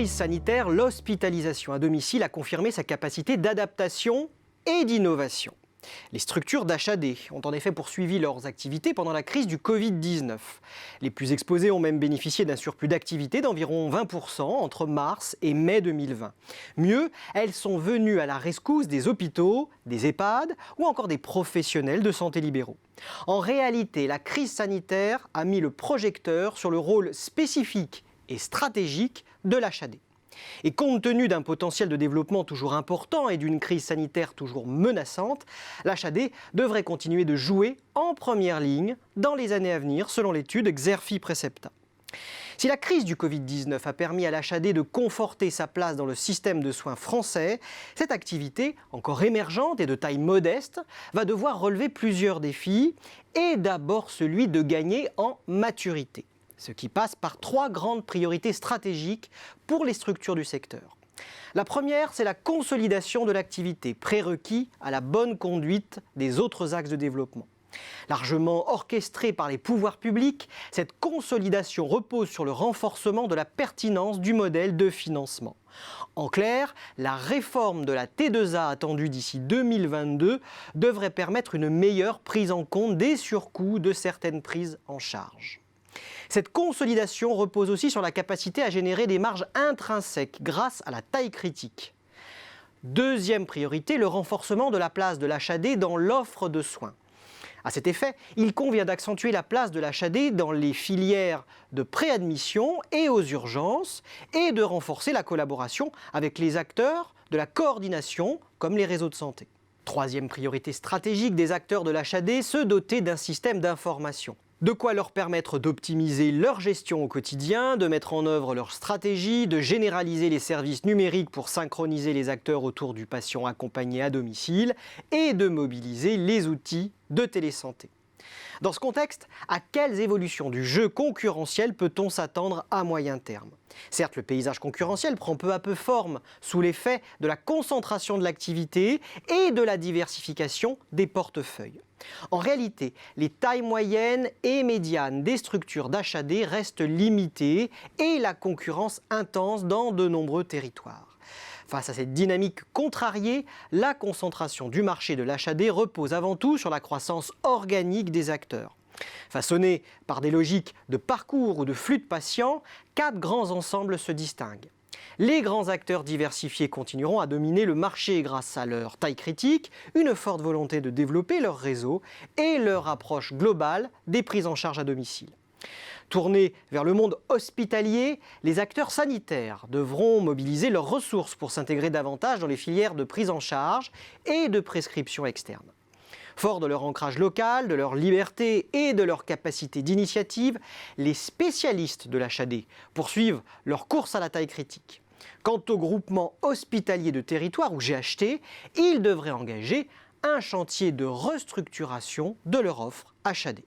crise sanitaire, l'hospitalisation à domicile a confirmé sa capacité d'adaptation et d'innovation. Les structures d'HAD ont en effet poursuivi leurs activités pendant la crise du Covid-19. Les plus exposées ont même bénéficié d'un surplus d'activité d'environ 20% entre mars et mai 2020. Mieux, elles sont venues à la rescousse des hôpitaux, des EHPAD ou encore des professionnels de santé libéraux. En réalité, la crise sanitaire a mis le projecteur sur le rôle spécifique et stratégique de l'HAD. Et compte tenu d'un potentiel de développement toujours important et d'une crise sanitaire toujours menaçante, l'HAD devrait continuer de jouer en première ligne dans les années à venir, selon l'étude Xerfi Precepta. Si la crise du Covid-19 a permis à l'HAD de conforter sa place dans le système de soins français, cette activité, encore émergente et de taille modeste, va devoir relever plusieurs défis, et d'abord celui de gagner en maturité. Ce qui passe par 3 grandes priorités stratégiques pour les structures du secteur. La première, c'est la consolidation de l'activité, prérequis à la bonne conduite des autres axes de développement. Largement orchestrée par les pouvoirs publics, cette consolidation repose sur le renforcement de la pertinence du modèle de financement. En clair, la réforme de la T2A attendue d'ici 2022 devrait permettre une meilleure prise en compte des surcoûts de certaines prises en charge. Cette consolidation repose aussi sur la capacité à générer des marges intrinsèques grâce à la taille critique. Deuxième priorité, le renforcement de la place de l'HAD dans l'offre de soins. À cet effet, il convient d'accentuer la place de l'HAD dans les filières de préadmission et aux urgences et de renforcer la collaboration avec les acteurs de la coordination comme les réseaux de santé. Troisième priorité stratégique des acteurs de l'HAD, se doter d'un système d'information. De quoi leur permettre d'optimiser leur gestion au quotidien, de mettre en œuvre leur stratégie, de généraliser les services numériques pour synchroniser les acteurs autour du patient accompagné à domicile et de mobiliser les outils de télésanté. Dans ce contexte, à quelles évolutions du jeu concurrentiel peut-on s'attendre à moyen terme ? Certes, le paysage concurrentiel prend peu à peu forme sous l'effet de la concentration de l'activité et de la diversification des portefeuilles. En réalité, les tailles moyennes et médianes des structures d'HAD restent limitées et la concurrence intense dans de nombreux territoires. Face à cette dynamique contrariée, la concentration du marché de l'HAD repose avant tout sur la croissance organique des acteurs. Façonnés par des logiques de parcours ou de flux de patients, 4 grands ensembles se distinguent. Les grands acteurs diversifiés continueront à dominer le marché grâce à leur taille critique, une forte volonté de développer leur réseau et leur approche globale des prises en charge à domicile. Tournés vers le monde hospitalier, les acteurs sanitaires devront mobiliser leurs ressources pour s'intégrer davantage dans les filières de prise en charge et de prescription externe. Forts de leur ancrage local, de leur liberté et de leur capacité d'initiative, les spécialistes de l'HAD poursuivent leur course à la taille critique. Quant au groupement hospitalier de territoire ou GHT, ils devraient engager un chantier de restructuration de leur offre HAD.